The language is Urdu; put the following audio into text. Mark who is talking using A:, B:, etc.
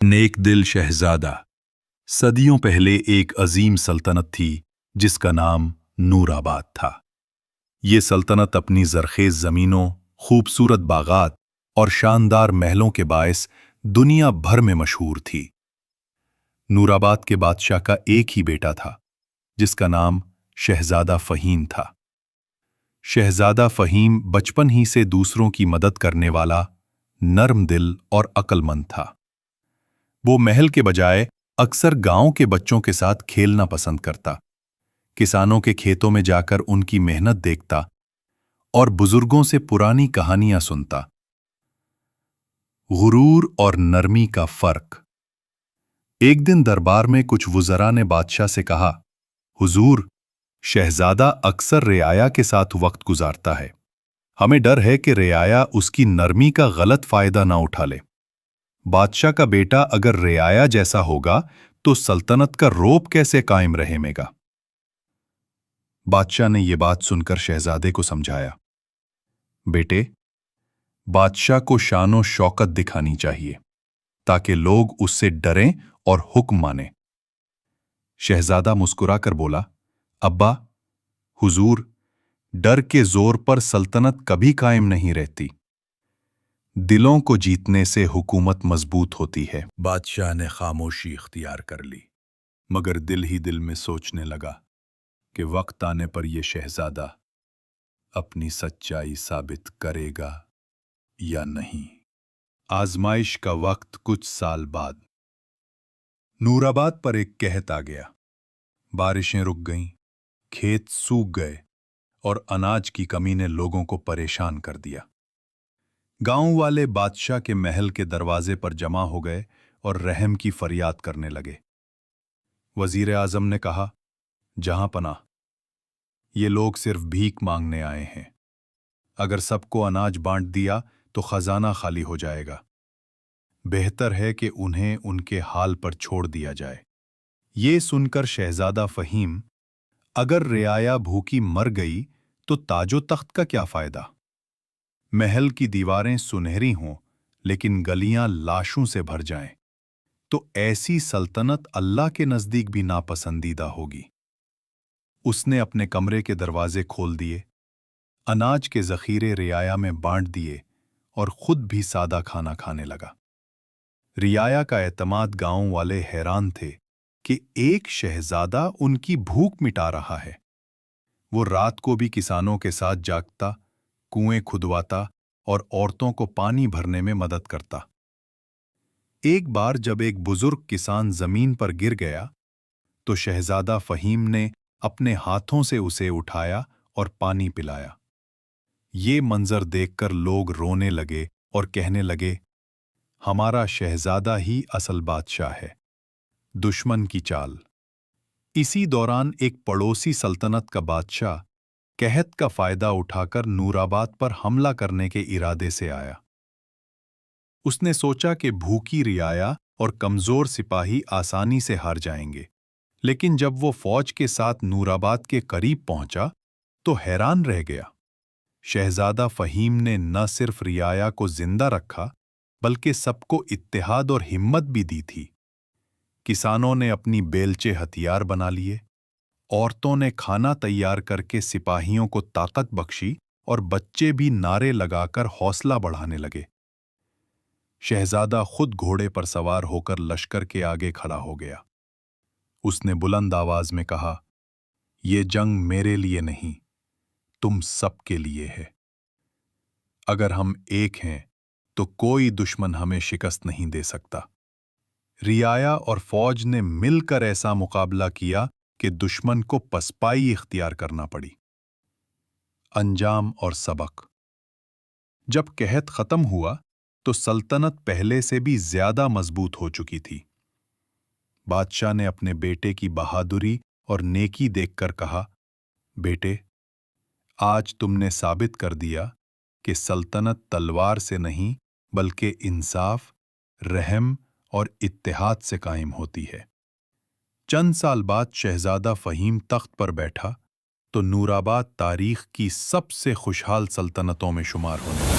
A: نیک دل شہزادہ صدیوں پہلے ایک عظیم سلطنت تھی جس کا نام نور آباد تھا۔ یہ سلطنت اپنی زرخیز زمینوں، خوبصورت باغات اور شاندار محلوں کے باعث دنیا بھر میں مشہور تھی۔ نور آباد کے بادشاہ کا ایک ہی بیٹا تھا جس کا نام شہزادہ فہیم تھا۔ شہزادہ فہیم بچپن ہی سے دوسروں کی مدد کرنے والا، نرم دل اور عقل مند تھا۔ وہ محل کے بجائے اکثر گاؤں کے بچوں کے ساتھ کھیلنا پسند کرتا، کسانوں کے کھیتوں میں جا کر ان کی محنت دیکھتا اور بزرگوں سے پرانی کہانیاں سنتا۔ غرور اور نرمی کا فرق۔ ایک دن دربار میں کچھ وزراء نے بادشاہ سے کہا، حضور، شہزادہ اکثر رعایا کے ساتھ وقت گزارتا ہے، ہمیں ڈر ہے کہ رعایا اس کی نرمی کا غلط فائدہ نہ اٹھا لے۔ بادشاہ کا بیٹا اگر رعایا جیسا ہوگا تو سلطنت کا رعب کیسے قائم رہے گا؟ بادشاہ نے یہ بات سن کر شہزادے کو سمجھایا، بیٹے، بادشاہ کو شان و شوکت دکھانی چاہیے تاکہ لوگ اس سے ڈریں اور حکم مانیں۔ شہزادہ مسکرا کر بولا، ابا، حضور، ڈر کے زور پر سلطنت کبھی قائم نہیں رہتی، دلوں کو جیتنے سے حکومت مضبوط ہوتی ہے۔ بادشاہ نے خاموشی اختیار کر لی، مگر دل ہی دل میں سوچنے لگا کہ وقت آنے پر یہ شہزادہ اپنی سچائی ثابت کرے گا یا نہیں۔ آزمائش کا وقت کچھ سال بعد۔ نور آباد پر ایک قحط آ گیا، بارشیں رک گئیں، کھیت سوکھ گئے اور اناج کی کمی نے لوگوں کو پریشان کر دیا۔ گاؤں والے بادشاہ کے محل کے دروازے پر جمع ہو گئے اور رحم کی فریاد کرنے لگے۔ وزیر اعظم نے کہا، جہاں پناہ، یہ لوگ صرف بھیک مانگنے آئے ہیں، اگر سب کو اناج بانٹ دیا تو خزانہ خالی ہو جائے گا، بہتر ہے کہ انہیں ان کے حال پر چھوڑ دیا جائے۔ یہ سن کر شہزادہ فہیم، اگر رعایا بھوکی مر گئی تو تاج و تخت کا کیا فائدہ؟ محل کی دیواریں سنہری ہوں لیکن گلیاں لاشوں سے بھر جائیں تو ایسی سلطنت اللہ کے نزدیک بھی ناپسندیدہ ہوگی۔ اس نے اپنے کمرے کے دروازے کھول دیے، اناج کے ذخیرے رعایا میں بانٹ دیے اور خود بھی سادہ کھانا کھانے لگا۔ رعایا کا اعتماد گاؤں والے حیران تھے کہ ایک شہزادہ ان کی بھوک مٹا رہا ہے۔ وہ رات کو بھی کسانوں کے ساتھ جاگتا، کنویں کھدواتا اور عورتوں کو پانی بھرنے میں مدد کرتا۔ ایک بار جب ایک بزرگ کسان زمین پر گر گیا تو شہزادہ فہیم نے اپنے ہاتھوں سے اسے اٹھایا اور پانی پلایا۔ یہ منظر دیکھ کر لوگ رونے لگے اور کہنے لگے، ہمارا شہزادہ ہی اصل بادشاہ ہے۔ دشمن کی چال۔ اسی دوران ایک پڑوسی سلطنت کا بادشاہ قحط کا فائدہ اٹھا کر نور آباد پر حملہ کرنے کے ارادے سے آیا۔ اس نے سوچا کہ بھوکی رعایا اور کمزور سپاہی آسانی سے ہار جائیں گے، لیکن جب وہ فوج کے ساتھ نور آباد کے قریب پہنچا تو حیران رہ گیا۔ شہزادہ فہیم نے نہ صرف رعایا کو زندہ رکھا بلکہ سب کو اتحاد اور ہمت بھی دی تھی۔ کسانوں نے اپنی بیلچے ہتھیار بنا لیے، عورتوں نے کھانا تیار کر کے سپاہیوں کو طاقت بخشی اور بچے بھی نعرے لگا کر حوصلہ بڑھانے لگے۔ شہزادہ خود گھوڑے پر سوار ہو کر لشکر کے آگے کھڑا ہو گیا۔ اس نے بلند آواز میں کہا، یہ جنگ میرے لیے نہیں، تم سب کے لیے ہے۔ اگر ہم ایک ہیں تو کوئی دشمن ہمیں شکست نہیں دے سکتا۔ رعایا اور فوج نے مل کر ایسا مقابلہ کیا کہ دشمن کو پسپائی اختیار کرنا پڑی۔ انجام اور سبق۔ جب قحط ختم ہوا تو سلطنت پہلے سے بھی زیادہ مضبوط ہو چکی تھی۔ بادشاہ نے اپنے بیٹے کی بہادری اور نیکی دیکھ کر کہا، بیٹے، آج تم نے ثابت کر دیا کہ سلطنت تلوار سے نہیں بلکہ انصاف، رحم اور اتحاد سے قائم ہوتی ہے۔ چند سال بعد شہزادہ فہیم تخت پر بیٹھا تو نور آباد تاریخ کی سب سے خوشحال سلطنتوں میں شمار ہونے